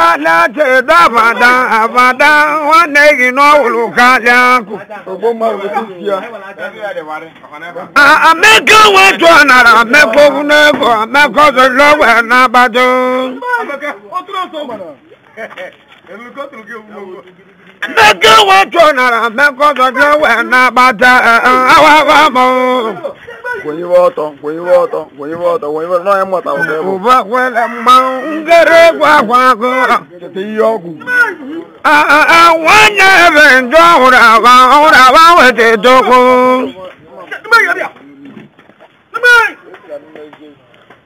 kala te da vada wane gino lukala ku ameka wetu anara ameko nego ameko zolowe na bado ameka wetu anara ameko zolowe na bada awawamo when you water, no emota uba wele mangere kwa wane benjo ura wete toko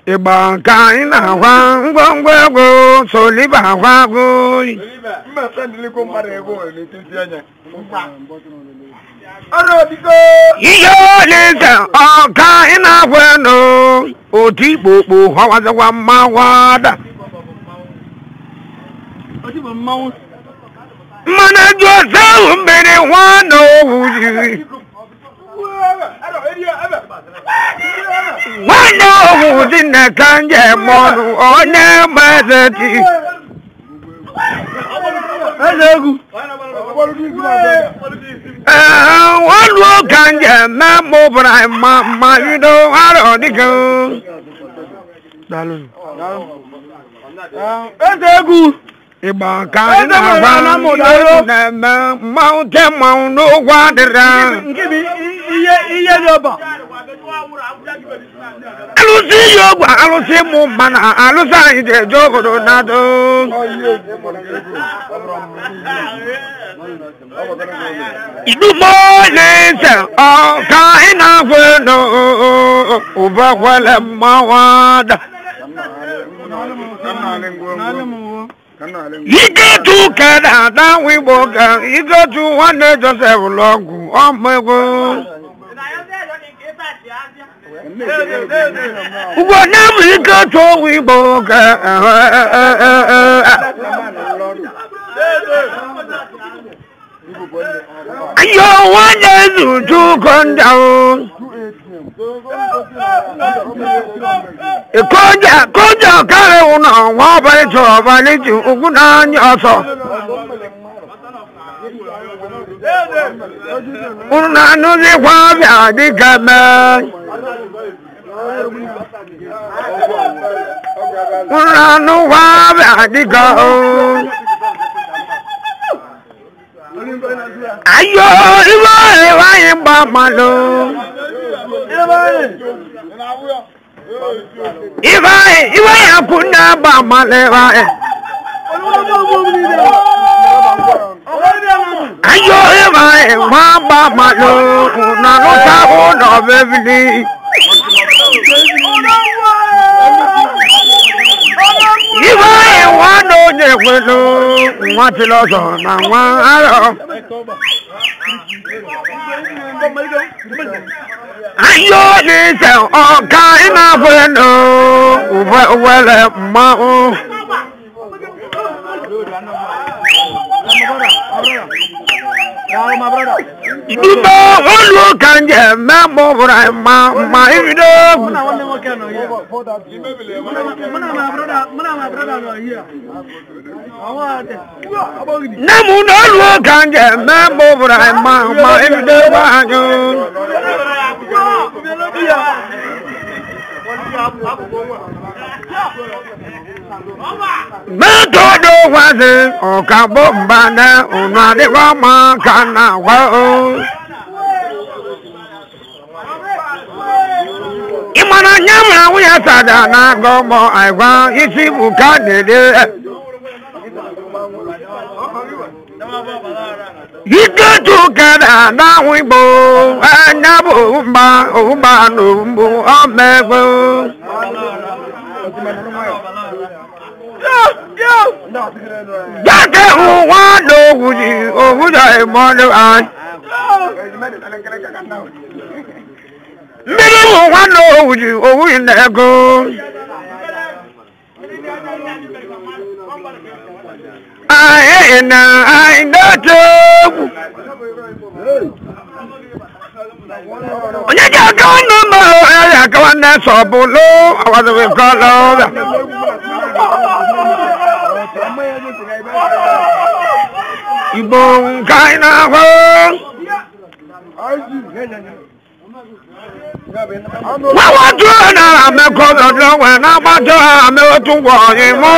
iba kaina kwa ngongwego soliba kwa go iyo lisa kaina bueno oti bobo hawaza kwa mawada mana josa mbere wano uji wano uji na kanje monu one mazeti wano kanje memo brai ma yudo haro diko dalun ezegu iba kaina wana na mountain no wadra ngibi iye yoba alusi yoba alusi mu bana alusa ide jogodo nado idumo lese o kaina bueno uba wala mawada you go to Canada, we walk. You go to one day to say long. Oh my God! Whenever you go to we walk. You want to come down. Koja kare una wabare to bali ju uguna nyoso una no de kwa bia di kama una no wa bia di go ayo iwa imba malo Iwa ya kuna ba malewa ayo iwa ba malo na no sa no bebili iwa no je kwelo wa ti lo so na wa aro ayo lise o kaina bueno wele mao idumo olu kanje memo bra ma ido namu olu kanje memo bra ma ido banyo Metodo wazi okabomba unade wa makana wao Imana nyama uya sada na gomo aiwa isi bukadede Ika tukada na wibo Anabo umba numbu omego Jake uwa no uji ohuda emono an Miri uwa no uji ohu inego I know Onye ga no mo ya ka wan na so bolo awazo we call Igbo nke anyị na-ahụ wawatu na amekọrọ n'onwe na-agbata ameotu ngwa onye mụ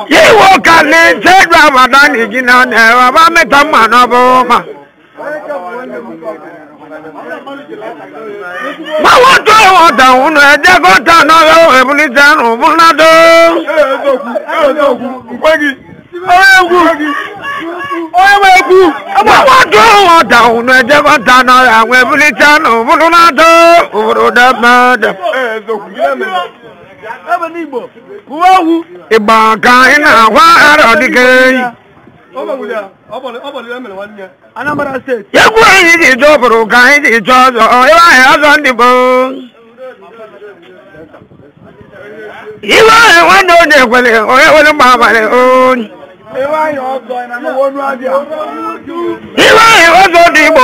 iwo ka na-eche Ramadan ji na na ba meta mma n'ọbụ ma wawatu ọta unu ejekọta n'ọrụ ebulite n'ụbụnado wawatu ọta unu ejekọta n'ọrụ àwọn ebulite n'ụbụnado obodo dapade Igba ka anyị na-ahụ arọ dịka eyi egwu anyị ji chọpụrụ ka anyị ji chọọ ọzọ ebe anyị ọzọ ndị bụ iwe anyị nwanne onye ekwere onye nwere mgbe abalị onye iwe anyị ọzọ dị Igbo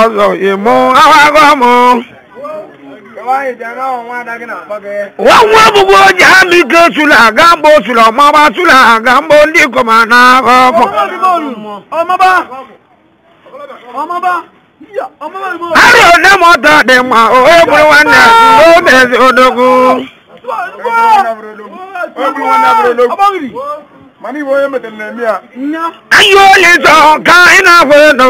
ọzọ Igbo ahụ mụ nwa bụgbo ji ama ike sula aga mgbe o sula ọmaba sula aga mgbe ndị ikom na-agha ọkụ arịọ nne m ọta dị mma onye bụrụ nwanne n'omezi odogwu anyị oli sọ ka anyị na-ahụ eno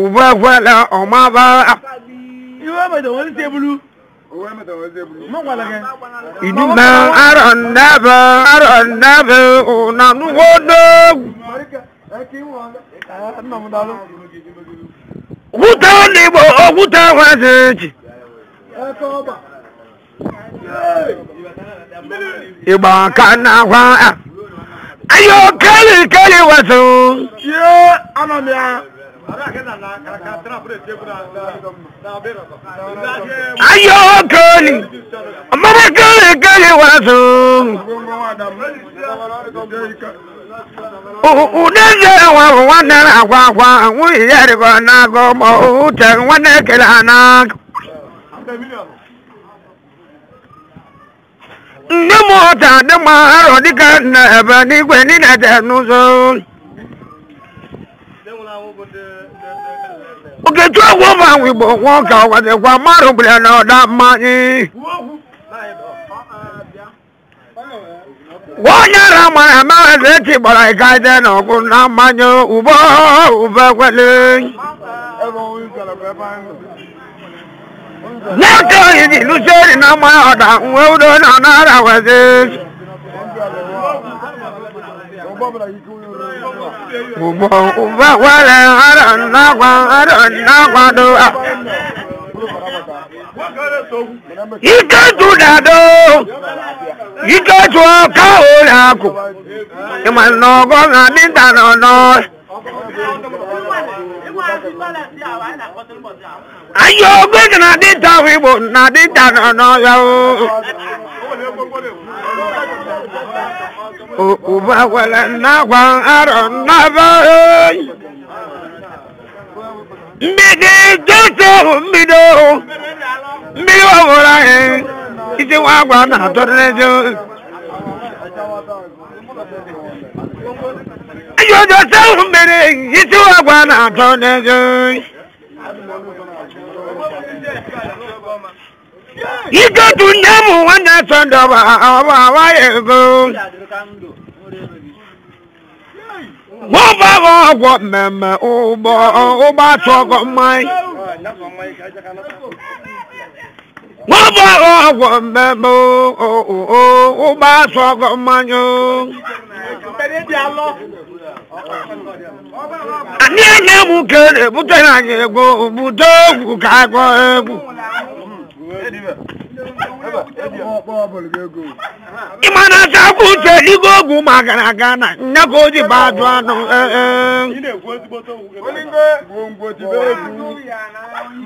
ugbu ekwela ọmaba Iduma aron never na nuwodo Wuta libo wuta waseji Iba kana wa ayo kali waso anamia ayo kali mama kali waso udeze wa wana kwa yari ko na go mo ute wana kala na ndemo ta de ma ro dika na eba ni gwe ni na de nuzo oge tu agwo ma wi bo won ka wa de kwa maro bele na da ma ni wonyara mara ma de ti bora ka de no ku na manyo ubo kwele Naka yidi luseri na ma oda udo na nara weze uba wale ara na do ike tu dado ike tu ka ola ko ima no go na dinda no ayo gbe na dinda wibo na dinda no yo uba wala na kwa aro na ba mbege joso mbido wala iti wa gwa na tornejo ayo joso mbere iti wa gwa na tornejo iko tunyamu wana sondo wa yego Wọ́n bá mẹ́mẹ́ ó bá tọ́kọ máì. Wọ́n bá mẹ́mẹ́ ó bá tọ́kọ máì. Àní ẹ̀yẹ́ mú kéré bútẹ́ náà yẹ kó bútẹ́ òkú káàkọ́ ẹ̀kú. Imana sabu teli gogu magana gana nagoji badwano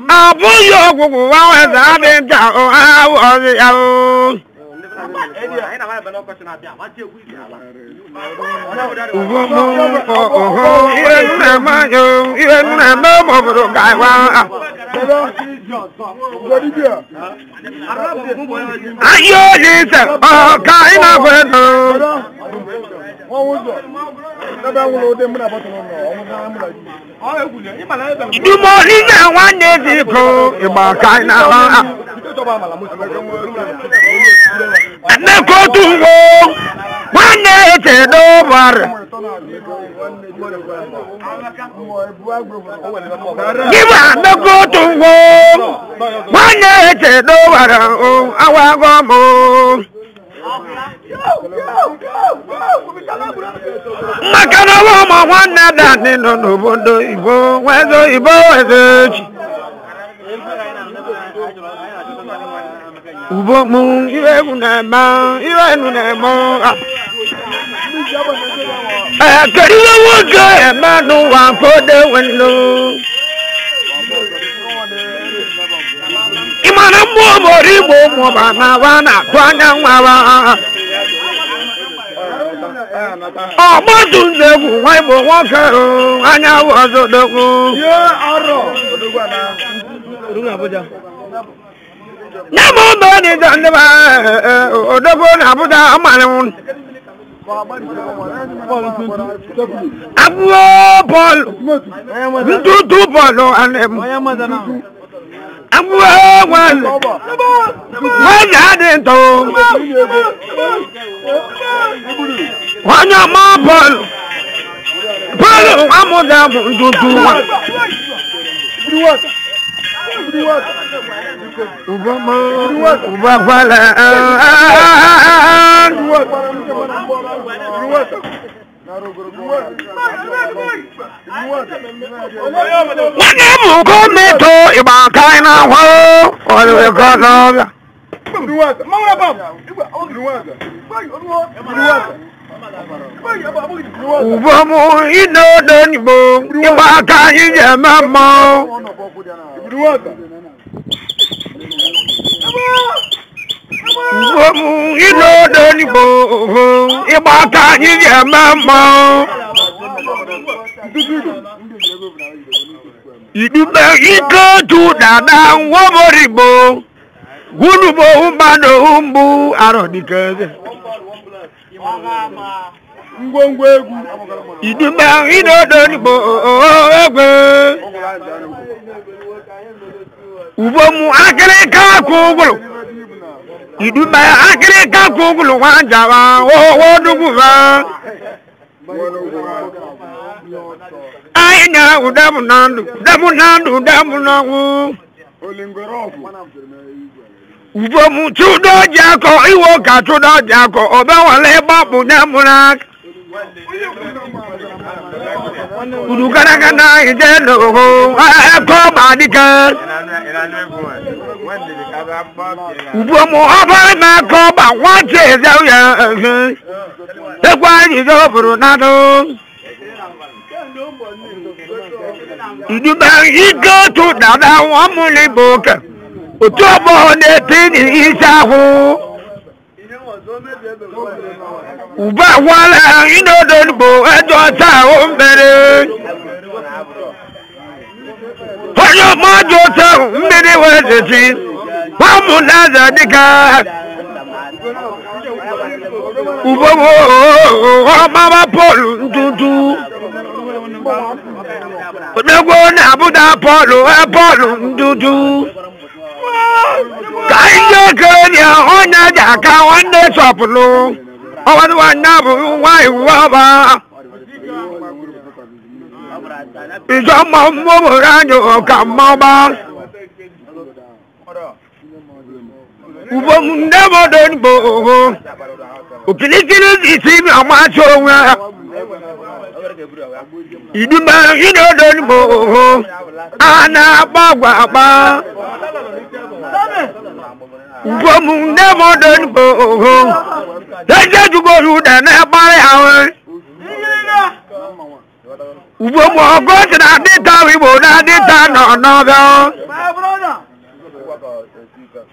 abu yo gugu wawe zabe ta o awu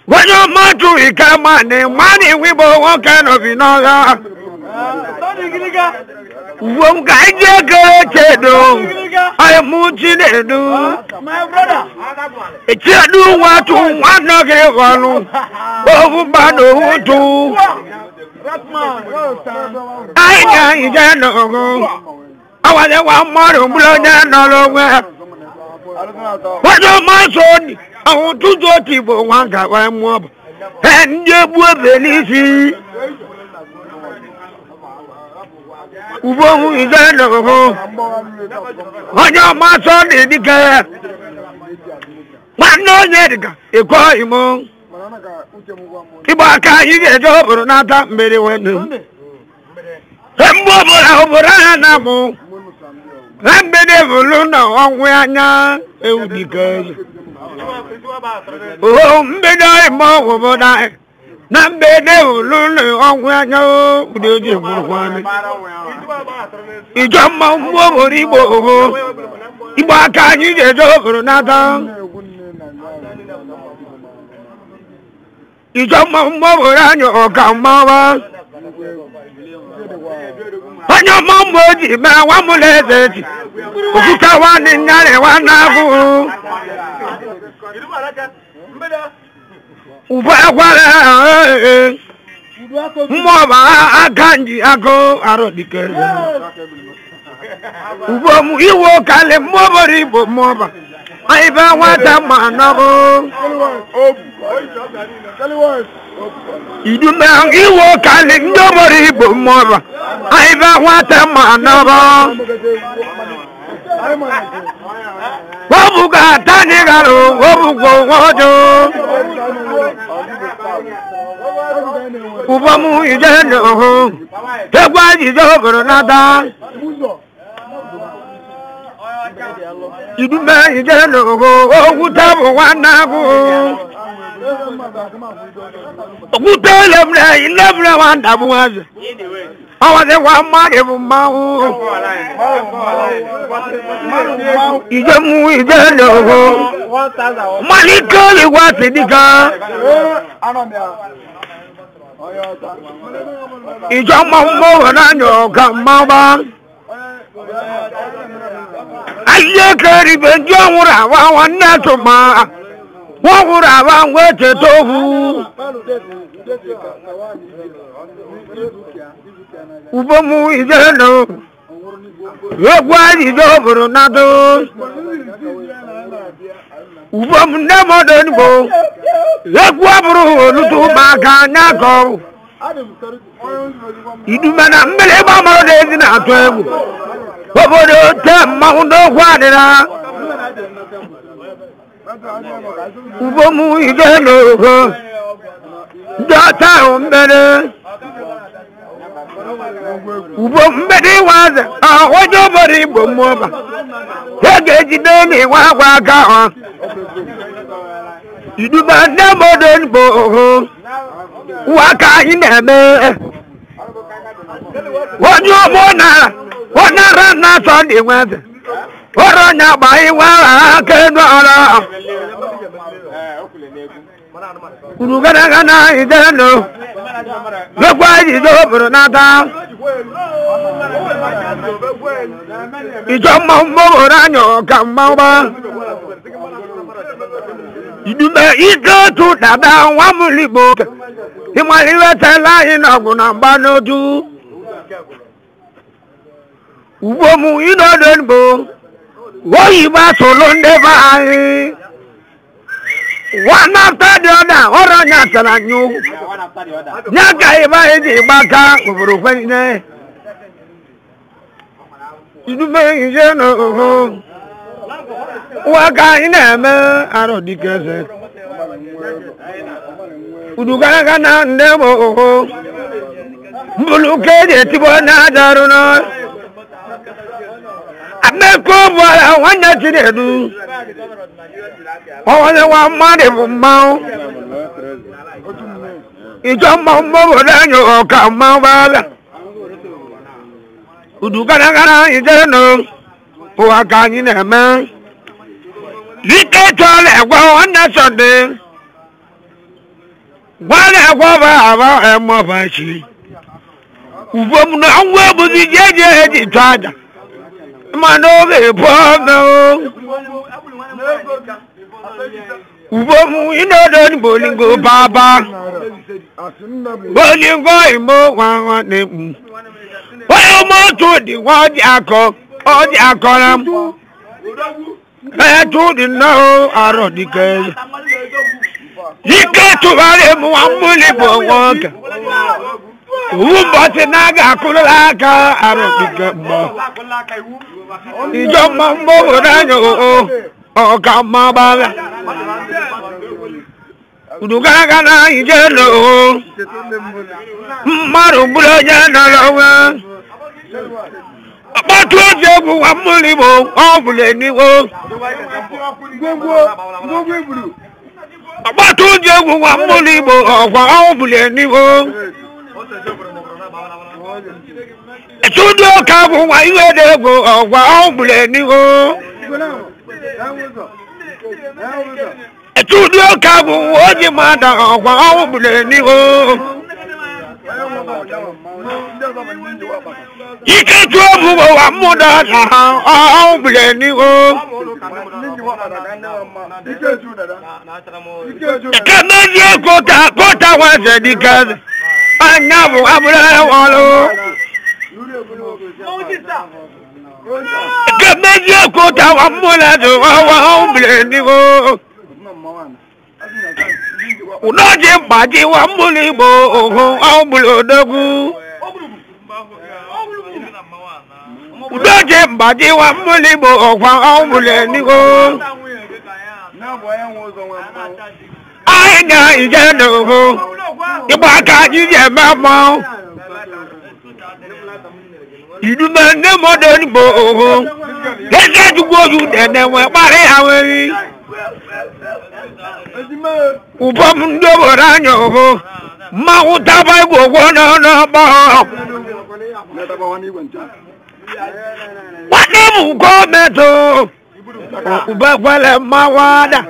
When your matu ikamane mani wibo wokano binoga wom gaje kedo ay mujinedu my brother echedu watu wanoge wanu ovu bado hutu ay nya ijano awale wa maro bulonya nolowe wajo masoni awon tujo tibo wanga wa mo ende bu belisi ubo ijano wajo masoni dike wano nyedika eko imo ibaka yige jobro nata mbere wenu embo bora obora na mo Rambede voluna wangwanya eudikazi. Oh, mbeda mo woboda. Nambede voluna wangwanya udeje burkwani. Ijamma mwo ribo. Ibaka nyije jobro nata. Ijamma mwo ranyo kamawa. Onyo momoji ma wamulezeti ukuta wani nyale wanagu ubakwala mmoba akanji ako arodikeze ubomu iwo kale mmobori bo mmoba aiba wata manago idume iwo kale ndobori bo mmoba aiba wata manago wabuga tanigaro wabugo wojo ubomu ijeno tegwaji jobro nada idume ijeno ogutabo wanago ogutelemre ilemre wandabuwaze awaze wa mare bumawu ijemu ijeno malikali wasidika ijama mo nanyo kamaba aye kari benjo wura wa wanato ma wura wa wete tohu ubomu ijeno yegwaji jobro nado ubom nemodo nibo yegwabru lutu maka nyako idumana mbele ba maro de dina toebu bobodo temma undo kwadira ubomu ijeno data umbere ubo mbede waze wajo bori bo moba tegeji deni wa ka iduba na modon bo waka ineme wajo bona wana rana so de waze oronya bai wa kendo ala urugana gana ideno yegwaji jobro nata ijamma mo ranyo kamaba idume igatu dada wamulibo imaliwe tela inaguna banoju ubomu inodenbo woyiba solonde bai one after the other oronya talanyu nyaka iba eji baka oburu kwene idume ijeno waka ineme arodikeze udugana kana ndemo mbulukeje tibona daruno ameko bwala wanya tiredu owane wa made bumau ijamma mbo danyo kama bala udugana kana ijeno waka ineme Liketole gwa wana sonde Wala kwa aba mo bashi. Ubom na anwa buzi jeje di twada. Manoge pono. Ubom inodo bolingo baba. Bolingo imo wa ne. Wa mo to di wa di akọ. O di akọram. To di no aro di ke. Dike to wale mu amuli bo wonka. Umbate naga kulaka aro di ke mo. Ijo mambo ranyo o kama baba. Udugaga na ijelo. Maru bulo jana lawa. Abatu jogu amuli bo obule ni wo. Abatu jogu amuli bo obule ni wo. Etudo ka bu wa iwe de go obule ni wo. Etudo ka bu oji mada obule ni wo. Ike tuobu wa muda na bleni o. Kemeje kota wa sedika. Anyabu abula walo. Kemeje kota wa muda wa bleni o. Unaje baji wa mulibo o bulodogu. Unaje baji wa mulibo o buleni o. Aina ijeno ibaka jije mama. Iduma ne modern bo. Gege dugo yu dene we pare aweri. Ubom ndobo ranyo ma utaba gogo na ba. Wani mu gometo ubakwale mawada.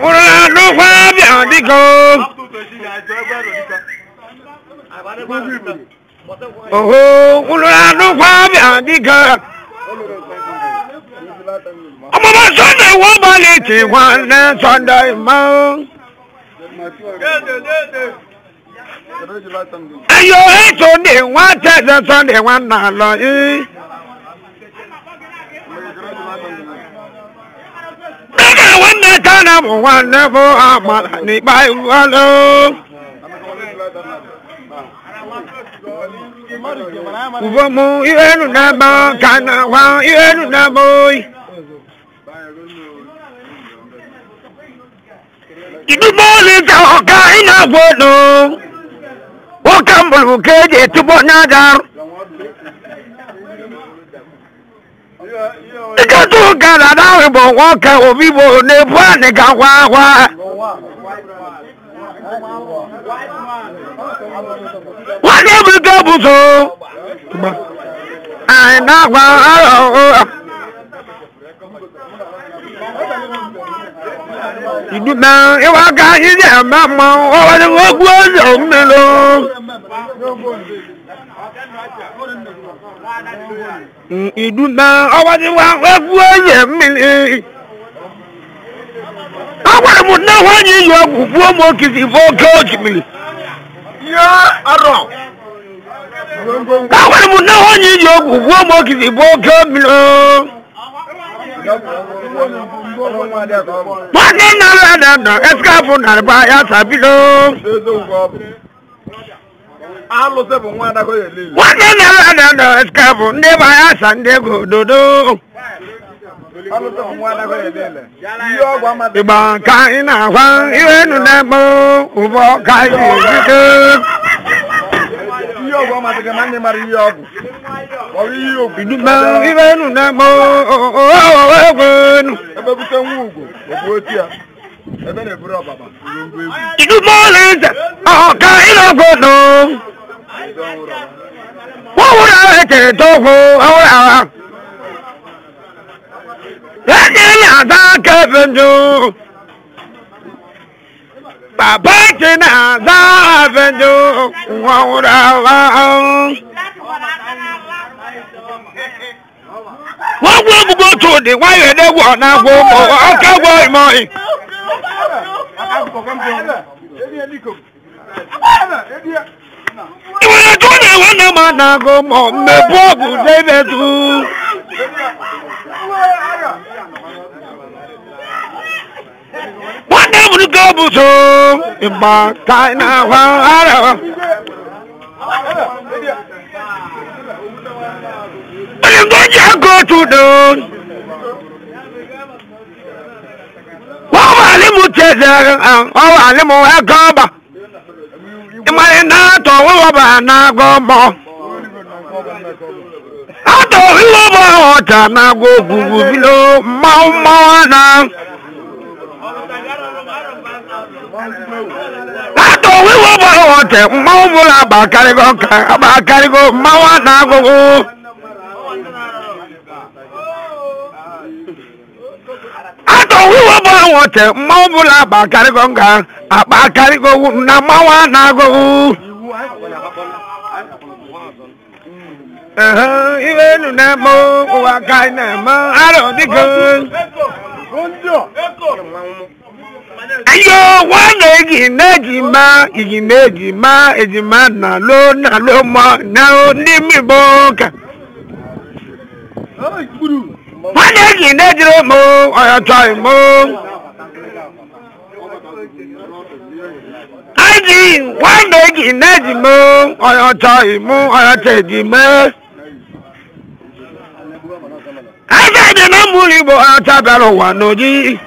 Ura no kwa biandiko. Ura no kwa biandiko. Amama Sunday one baliti one Sunday mo. Ayo Sunday one test Sunday one na lo yi. Daga one tana mo one never amala ni bai walo. Ubomu yenu na ba kana wa yenu na boy. Idumole ta oka ina bono. Wakambulu keje tubo nadar. Ikatu kana dawe bo waka obibo ne bwane ka wa. Wale buga buzo. Ai na wa. Iduma ewa ga ije mama o le ogu ozo melo. Iduma o ni wa ogu ozo mele. Awa mo na wa ni yo gugu mo kisi fo coach mi. Ya aro. Awa mo na wa ni yo gugu mo kisi fo coach mi lo. Wani na na escape na ba ya sabilo. Wani na escape ne ba ya sande go dodo. Iba kai na wa iwe nu na mo ubo kai ni. Yo go ma de man ni mari yo. Iduma iwe nu na mo ebe bute nwugo obuotia ebe na buru baba iduma leza ka ilo godo wo wura ete togo awura Daniela da Kevenju. Papa Tina da Venju. What will go to the wire they want now? Go more. I don't know one man go more. Me poor David too. What never to go so in my time now. I'm going to go to the water, Mobula Bakarigonga, Abakarigo, Namawa Nago. Even Namo, Wakainama, I don't think. Ayo, one egg in Najima, Ijima, Ejimana, Lona, Loma, now Nimi Boka. One egg in Najimo, I try more. I did one egg in Najimo, I try more, I take the man. I got the number of Tabaro one, no G.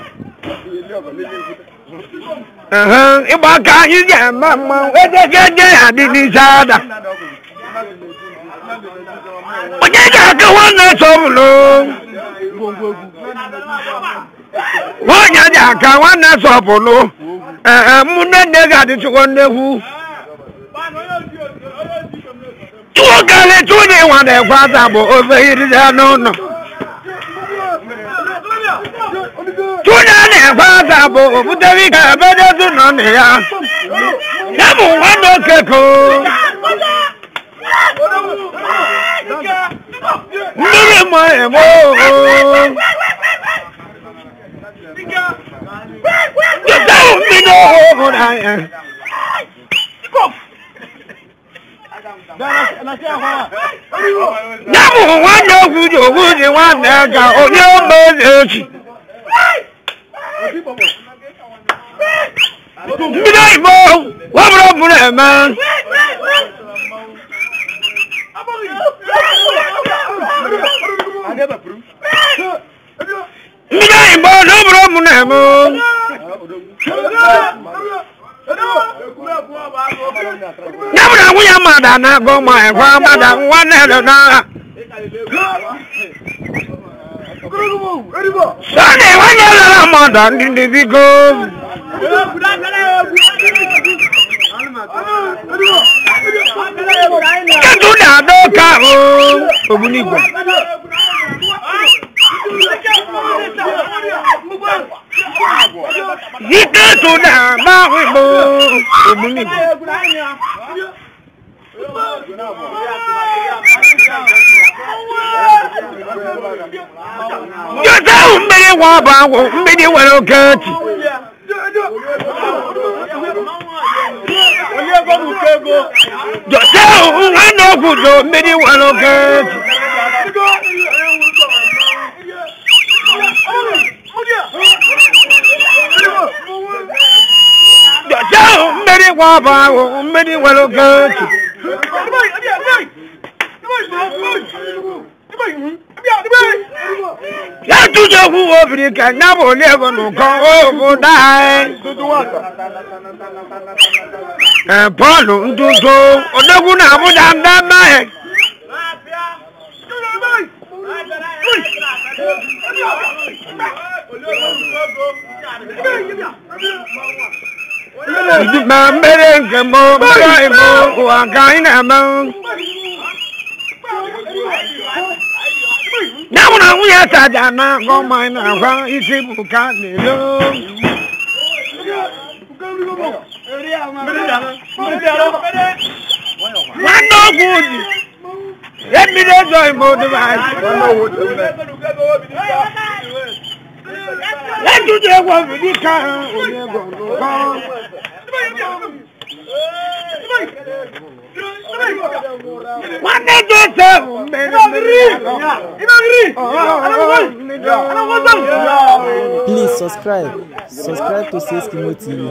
If I can't use your mamma, where they get there, this other. But they got the one that's so low. One Yaka, one that's so low. Muna, they got it to one who. Two girls, 21 and father over here, no. Tuna father, but we got better to none here. Never one keko. Never my mo. You don't know what I am. Never one who you want to oh, you Midnight Mo, what up, man? Midnight Mo, no problem, never we are mad and go my grandmother one and Sunday, one other mother in the big go. Get to that dog, Obunigo. You get to that Maui, Obunigo. You don't make one about many well cut. Just I know good, many well cut. Just many one about many well cut. Ya tu je hu Africa na bo le go no ko o mo dai Paul ntuto odogu na bu da ndama e Di ma mere nke mo mai mo wa kai na mo Now una uya sajana goma na fa isi buka nilo Wano gudi Emi de joy mode vai Wano gudi Let you do what we can Please subscribe to Seskimo TV.